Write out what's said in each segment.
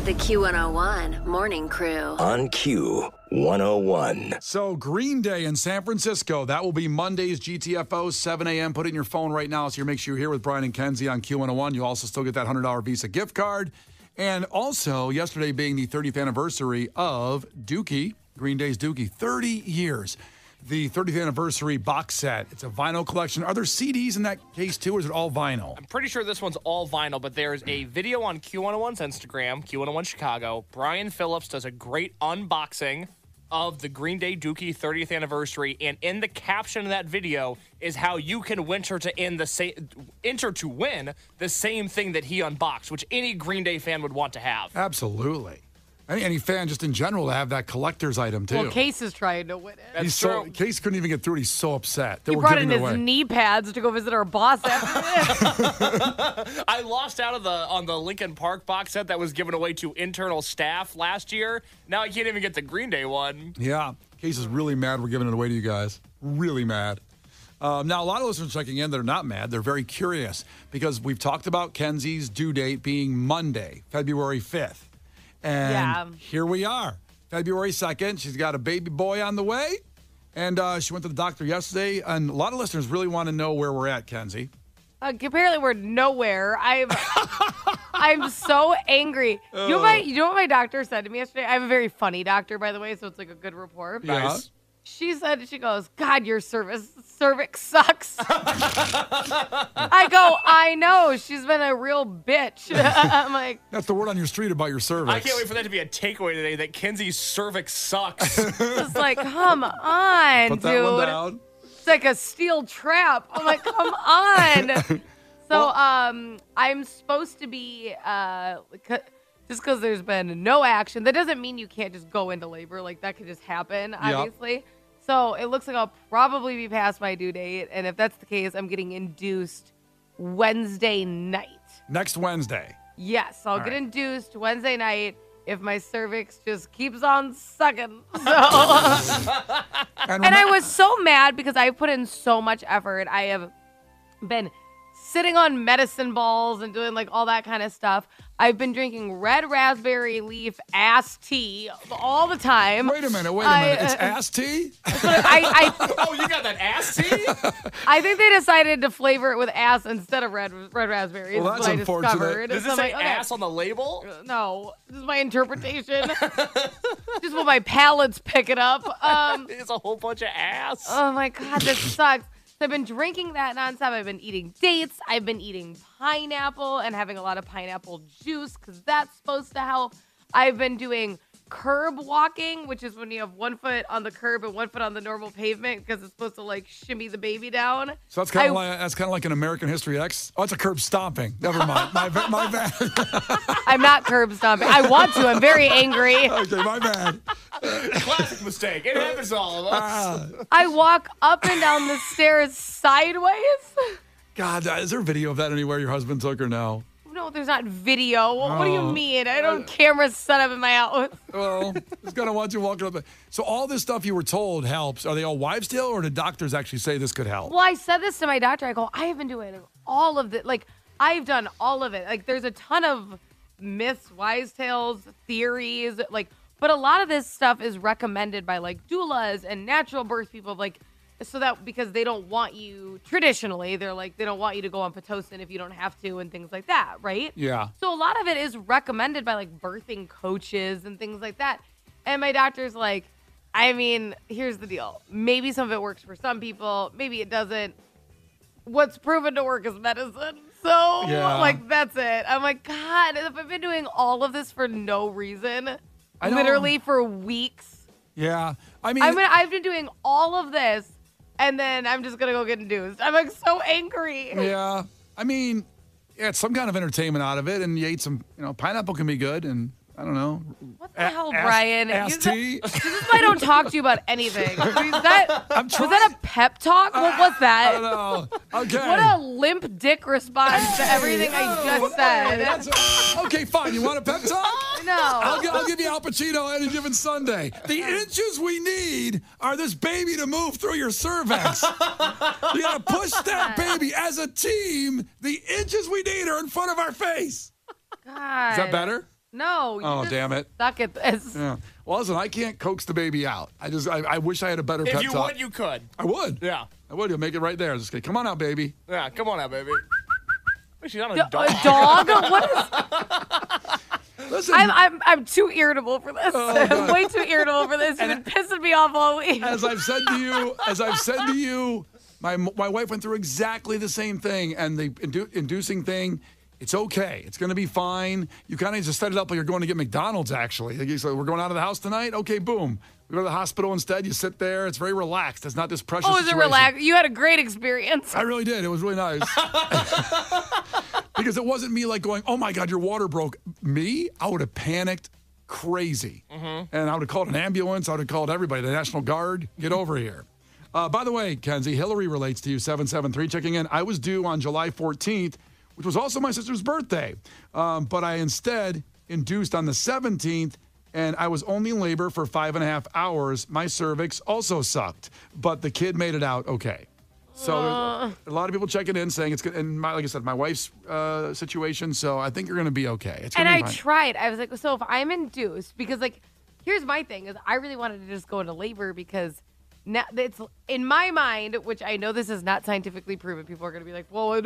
The Q101 Morning Crew. On Q101. So Green Day in San Francisco, that will be Monday's GTFO, 7 a.m. Put it in your phone right now so you make sure you're here with Brian and Kenzie on Q101. You'll also still get that $100 Visa gift card. And also, yesterday being the 30th anniversary of Dookie, Green Day's Dookie, 30 years. The 30th anniversary box set. It's a vinyl collection. Are there CDs in that case too, or is it all vinyl? I'm pretty sure this one's all vinyl, but there's a video on Q101's Instagram, Q101 Chicago. Brian Phillips does a great unboxing of the Green Day Dookie 30th anniversary, and in the caption of that video is how you can enter to win the same thing that he unboxed, which any Green Day fan would want to have. Absolutely. Any fan just in general to have that collector's item, too. Well, Case is trying to win it. Case couldn't even get through it. He's so upset. He brought in his knee pads to go visit our boss after this. I lost out on the Lincoln Park box set that was given away to internal staff last year. Now I can't even get the Green Day one. Yeah. Case is really mad we're giving it away to you guys. Really mad. Now, a lot of listeners checking in that are not mad. They're very curious because we've talked about Kenzie's due date being Monday, February 5th. And here we are, February 2nd. She's got a baby boy on the way. And she went to the doctor yesterday. And a lot of listeners really want to know where we're at, Kenzie. Apparently, we're nowhere. I'm so angry. You know what my doctor said to me yesterday? I have a very funny doctor, by the way, so it's like a good report. Nice. She said, she goes, God, your cervix sucks. I go, I know. She's been a real bitch. I'm like. That's the word on your street about your cervix. I can't wait for that to be a takeaway today, that Kenzie's cervix sucks. It's like, come on, Put dude. that one down. It's like a steel trap. I'm like, come on. So, I'm supposed to be, just because there's been no action, that doesn't mean you can't just go into labor. Like, that could just happen, obviously. Yep. So it looks like I'll probably be past my due date. And if that's the case, I'm getting induced Wednesday night. Next Wednesday? Yes. I'll get induced Wednesday night if my cervix just keeps on sucking. So. And I was so mad because I put in so much effort. I have been sitting on medicine balls and doing like all that kind of stuff. I've been drinking red raspberry leaf ass tea all the time. Wait a minute. It's ass tea? Oh, you got that ass tea? I think they decided to flavor it with ass instead of red raspberries. Well, that's unfortunate. Does it say ass on the label? No. This is my interpretation. Just what my palate's picking up. It's a whole bunch of ass. Oh, my God. This sucks. So I've been drinking that nonstop. I've been eating dates. I've been eating pineapple and having a lot of pineapple juice because that's supposed to help. I've been doing curb walking, which is when you have one foot on the curb and one foot on the normal pavement because it's supposed to like shimmy the baby down. So that's kind of like an American History X. Oh, it's a curb stomping. Never mind. My bad. I'm not curb stomping. I want to. I'm very angry. Okay, my bad. Classic mistake. It happens to all of us. I walk up and down the stairs sideways. God, is there a video of that anywhere your husband took or no? No, there's not video. What do you mean? I don't cameras set up in my house. Well, he's going to want you walking up. So all this stuff you were told helps. Are they all wives' tale, or did doctors actually say this could help? Well, I said this to my doctor. I go, I have been doing all of it. Like, I've done all of it. Like, there's a ton of myths, wise tales, theories. Like, but a lot of this stuff is recommended by, like, doulas and natural birth people. Like, so that because they don't want you, traditionally, they're like, they don't want you to go on Pitocin if you don't have to and things like that, right? Yeah. So a lot of it is recommended by like birthing coaches and things like that. And my doctor's like, I mean, here's the deal. Maybe some of it works for some people. Maybe it doesn't. What's proven to work is medicine. So, like, that's it. I'm like, God, if I've been doing all of this for no reason, literally for weeks. Yeah. I mean, I've been doing all of this. And then I'm just going to go get induced. I'm like so angry. Yeah. I mean, it's some kind of entertainment out of it. And you ate some, pineapple can be good. And I don't know. What the hell, Brian? Ass tea? This is why I don't talk to you about anything. Was that a pep talk? What was that? I don't know. Okay. What a limp dick response to everything I just said. Okay, fine. You want a pep talk? No. I'll give you Al Pacino any given Sunday. The inches we need are this baby to move through your cervix. You got to push that baby as a team. The inches we need are in front of our face. God. Is that better? No. Oh, damn it. Suck at this. Yeah. Well, listen, I can't coax the baby out. I wish I had a better pep If you talk. would, you could. I would. Yeah. I would. You'll make it right there. Just say, come on out, baby. Yeah, come on out, baby. Wait, she's not a dog. A dog? What is... Listen, I'm too irritable for this. I'm way too irritable for this. You've been pissing me off all week. as I've said to you, my wife went through exactly the same thing, and the inducing thing. It's okay. It's going to be fine. You kind of just set it up like you're going to get McDonald's, actually. Like you said, we're going out of the house tonight? Okay, boom. We go to the hospital instead. You sit there. It's very relaxed. It's not this pressure situation. Is it relaxed? You had a great experience. I really did. It was really nice. Because it wasn't me like going, oh, my God, your water broke. Me? I would have panicked crazy. And I would have called an ambulance. I would have called everybody, the National Guard. Get over here. By the way, Kenzie, Hillary relates to you, 773, checking in. I was due on July 14th, which was also my sister's birthday. But I instead induced on the 17th, and I was only in labor for 5.5 hours. My cervix also sucked, but the kid made it out okay. So a lot of people checking in saying it's good. And like I said, my wife's situation, so I think you're going to be okay. It's gonna And be I fine. tried. I was like, so if I'm induced, because like, here's my thing is I really wanted to just go into labor because now it's in my mind, which I know this is not scientifically proven. People are going to be like, well,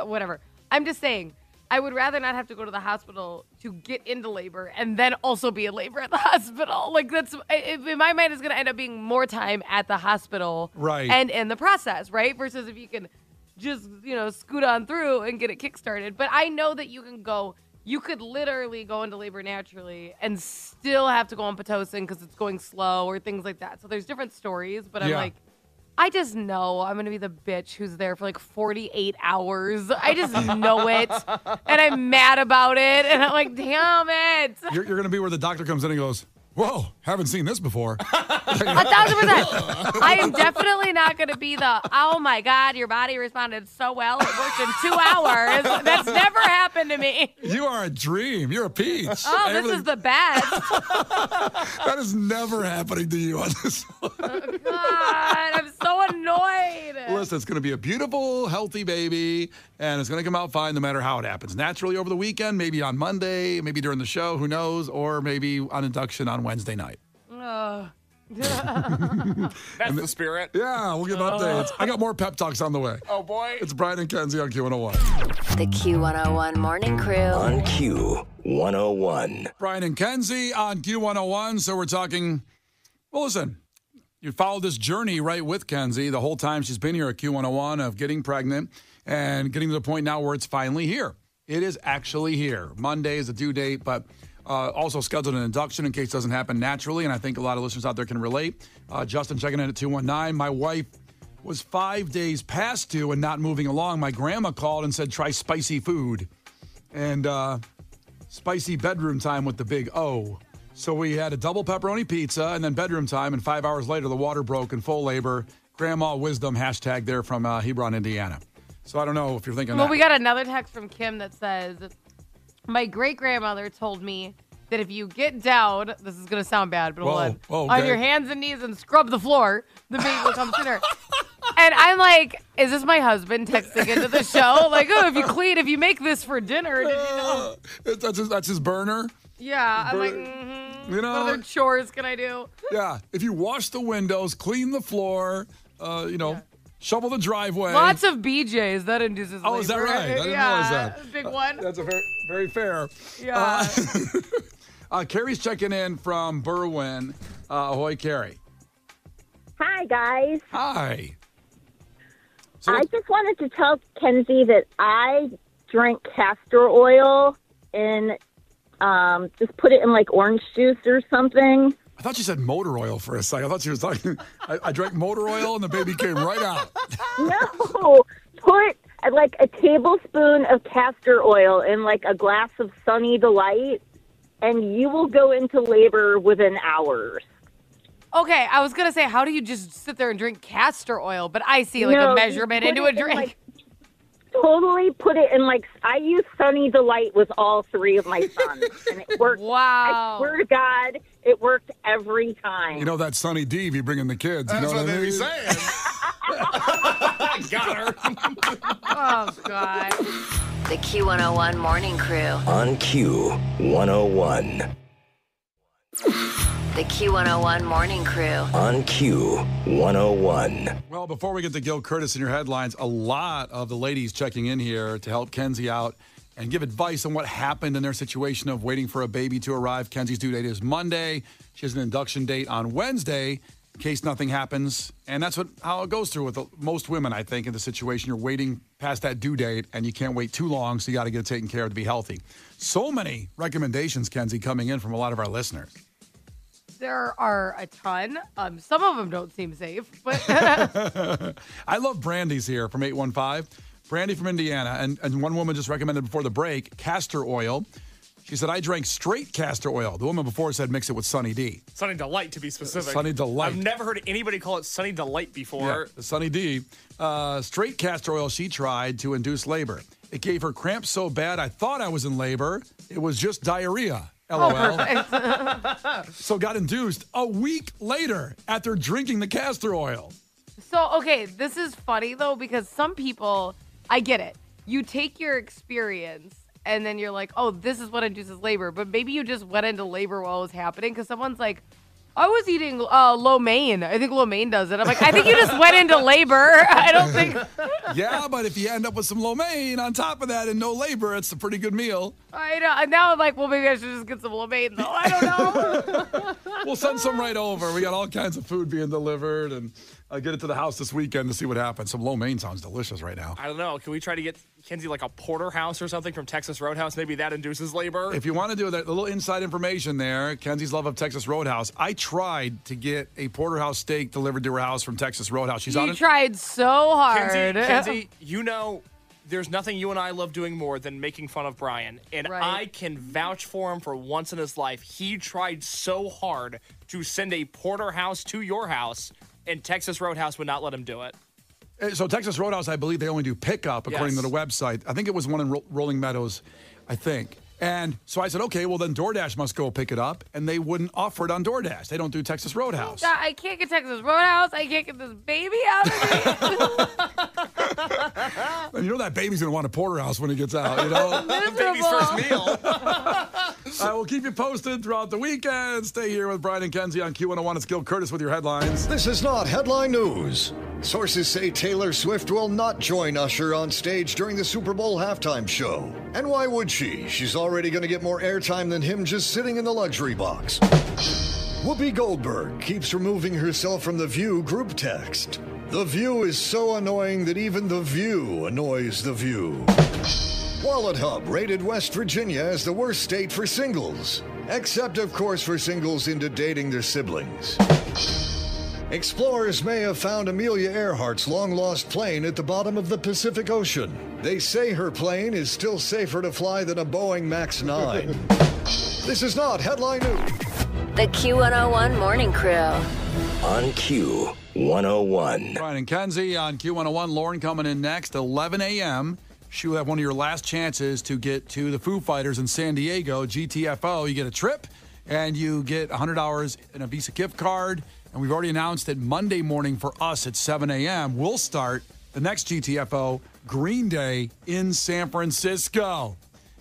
whatever. I'm just saying, I would rather not have to go to the hospital to get into labor and then also be in labor at the hospital. Like that's, in my mind, it's going to end up being more time at the hospital. Right. And in the process, right? Versus if you can just, scoot on through and get it kickstarted. But I know that you could literally go into labor naturally and still have to go on Pitocin because it's going slow or things like that. So there's different stories, but I'm like, I just know I'm going to be the bitch who's there for like 48 hours. I just know it. And I'm mad about it. And I'm like, damn it. You're going to be where the doctor comes in and goes, whoa, haven't seen this before. 1,000%. I am definitely not going to be the, oh my God, your body responded so well. It worked in 2 hours. That's never happened to me. You are a dream. You're a peach. Oh, this is the best. That is never happening to you on this one. God, I'm so annoyed. Listen, it's going to be a beautiful, healthy baby, and it's going to come out fine no matter how it happens. Naturally over the weekend, maybe on Monday, maybe during the show, who knows, or maybe on induction on Wednesday night. That's the spirit. Yeah, we'll give updates. I got more pep talks on the way. Oh, boy. It's Brian and Kenzie on Q101. The Q101 Morning Crew. On Q101. Brian and Kenzie on Q101. So we're talking, well, listen, you followed this journey right with Kenzie the whole time she's been here at Q101 of getting pregnant and getting to the point now where it's finally here. It is actually here. Monday is the due date, but also scheduled an induction in case it doesn't happen naturally, and I think a lot of listeners out there can relate. Justin checking in at 219. My wife was 5 days past due and not moving along. My grandma called and said, try spicy food. And spicy bedroom time with the big O. So we had a double pepperoni pizza and then bedroom time, and 5 hours later, the water broke in full labor. Grandma wisdom hashtag there from Hebron, Indiana. So I don't know if you're thinking that. Well, we got another text from Kim that says, my great-grandmother told me that if you get down, this is going to sound bad, but hold on, on your hands and knees and scrub the floor, the baby will come sooner. And I'm like, is this my husband texting into the show? Like, oh, if you make this for dinner, did you know? That's his burner? Yeah. I'm like, You know, what other chores can I do? Yeah. If you wash the windows, clean the floor, shovel the driveway. Lots of BJs. That induces labor. Is that right? I didn't realize that. Big one. That's a very fair. Yeah. Carrie's checking in from Berwyn. Ahoy, Carrie. Hi, guys. Hi. So I just wanted to tell Kenzie that I drank castor oil and just put it in like orange juice or something. I thought you said motor oil for a second. I thought she was talking. I drank motor oil and the baby came right out. No, put like a tablespoon of castor oil in like a glass of Sunny Delight, and you will go into labor within hours. Okay, I was gonna say, how do you just sit there and drink castor oil? But I see like a measurement into a drink. Totally put it in like, I use Sunny Delight with all three of my sons, and it worked. Wow. I swear to God, it worked every time. You know that Sunny D you bring in the kids. That's you know what I they mean? be saying. Got her. Oh, God. The Q101 Morning Crew. On Q101. The Q101 Morning Crew. On Q101. Well, before we get to Gil Curtis in your headlines, a lot of the ladies checking in here to help Kenzie out and give advice on what happened in their situation of waiting for a baby to arrive. Kenzie's due date is Monday. She has an induction date on Wednesday in case nothing happens. And that's how it goes through with most women, I think, in the situation. You're waiting past that due date, and you can't wait too long, so you got to get it taken care of to be healthy. So many recommendations, Kenzie, coming in from a lot of our listeners. There are a ton. Some of them don't seem safe, but I love Brandy's here from 815. Brandy from Indiana, and one woman just recommended before the break, castor oil. She said, I drank straight castor oil. The woman before said mix it with Sunny D. Sunny Delight, to be specific. Sunny Delight. I've never heard anybody call it Sunny Delight before. Yeah, the Sunny D. Straight castor oil she tried to induce labor. It gave her cramps so bad I thought I was in labor. It was just diarrhea. LOL. So got induced a week later after drinking the castor oil. So, okay, this is funny, though, because some people, I get it. You take your experience, and then you're like, oh, this is what induces labor. But maybe you just went into labor while it was happening, because someone's like, I was eating lo mein. I think lo mein does it. I'm like, I think you just went into labor. I don't think. Yeah, but if you end up with some lo mein on top of that and no labor, it's a pretty good meal. I know. Now I'm like, well, maybe I should just get some lo mein, though. I don't know. We'll send some right over. We got all kinds of food being delivered, and get it to the house this weekend to see what happens. Some lo mein sounds delicious right now. I don't know. Can we try to get Kenzie like a porterhouse or something from Texas Roadhouse? Maybe that induces labor. If you want to do that, a little inside information there, Kenzie's love of Texas Roadhouse. I tried to get a porterhouse steak delivered to her house from Texas Roadhouse. You tried so hard. Kenzie, you know, there's nothing you and I love doing more than making fun of Brian. And Right. I can vouch for him for once in his life. He tried so hard to send a porterhouse to your house, and Texas Roadhouse would not let him do it. So Texas Roadhouse, I believe they only do pickup, according to the website. I think it was one in Rolling Meadows, I think. And so I said, okay, well, then DoorDash must go pick it up. And they wouldn't offer it on DoorDash. They don't do Texas Roadhouse. I can't get Texas Roadhouse. I can't get this baby out of me. And you know that baby's going to want a porterhouse when he gets out, you know? The baby's first meal. I will keep you posted throughout the weekend. Stay here with Brian and Kenzie on Q101. It's Gil Curtis with your headlines. This is not headline news. Sources say Taylor Swift will not join Usher on stage during the Super Bowl halftime show. And why would she? She's already going to get more airtime than him just sitting in the luxury box. Whoopi Goldberg keeps removing herself from The View group text. The View is so annoying that even The View annoys The View. Wallet Hub rated West Virginia as the worst state for singles. Except, of course, for singles into dating their siblings. Explorers may have found Amelia Earhart's long-lost plane at the bottom of the Pacific Ocean. They say her plane is still safer to fly than a Boeing MAX 9. This is not headline news. The Q101 Morning Crew. On Q101. Brian and Kenzie on Q101. Lauren coming in next, 11 a.m. She will have one of your last chances to get to the Foo Fighters in San Diego, GTFO. You get a trip, and you get $100 in a Visa gift card. And we've already announced that Monday morning for us at 7 a.m., we'll start the next GTFO, Green Day, in San Francisco.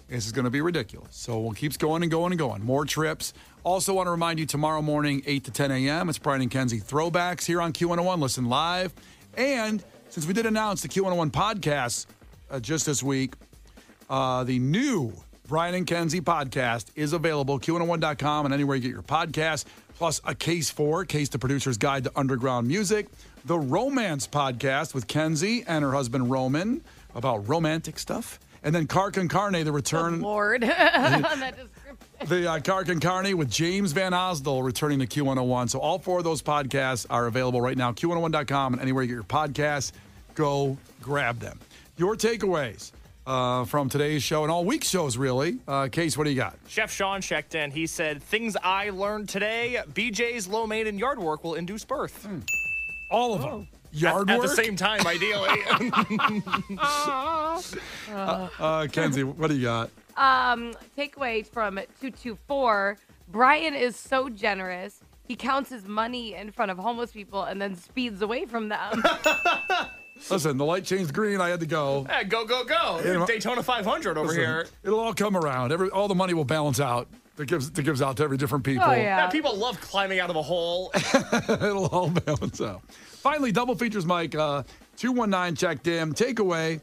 This is going to be ridiculous. So we'll keep going and going and going. More trips. Also want to remind you, tomorrow morning, 8 to 10 a.m., it's Brian and Kenzie Throwbacks here on Q101. Listen live. And since we did announce the Q101 podcast just this week, the new Brian and Kenzie podcast is available, Q101.com and anywhere you get your podcast, plus a Case the Producer's Guide to Underground Music, the Romance podcast with Kenzie and her husband Roman about romantic stuff, and then Car Con Carne, the return. Good Lord. That description. The Car Con Carne with James Van Osdol returning to Q101. So all four of those podcasts are available right now, Q101.com and anywhere you get your podcasts. Go grab them. Your takeaways from today's show and all week's shows, really. Case, what do you got? Chef Sean checked in. He said, things I learned today, BJ's lo mein and yard work will induce birth. All of them. Yard At work? the same time, ideally. Kenzie, what do you got? Takeaway from 224. Brian is so generous. He counts his money in front of homeless people and then speeds away from them. Listen, the light changed green. I had to go. Yeah, go. Daytona 500 over here. It'll all come around. All the money will balance out. That gives out to every different people. Oh, yeah. Yeah, people love climbing out of a hole. It'll all balance out. Finally, double features, Mike. 219 checked in. Takeaway.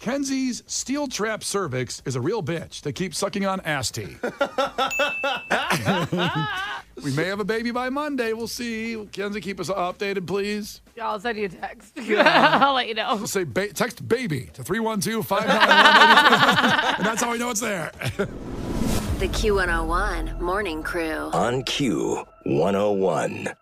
Kenzie's steel trap cervix is a real bitch to keep sucking on ass tea. We may have a baby by Monday. We'll see. Kenzie, keep us updated, please. Yeah, I'll send you a text. I'll let you know. We'll say text baby to 312-591-83. And that's how we know it's there. The Q101 Morning Crew. On Q101.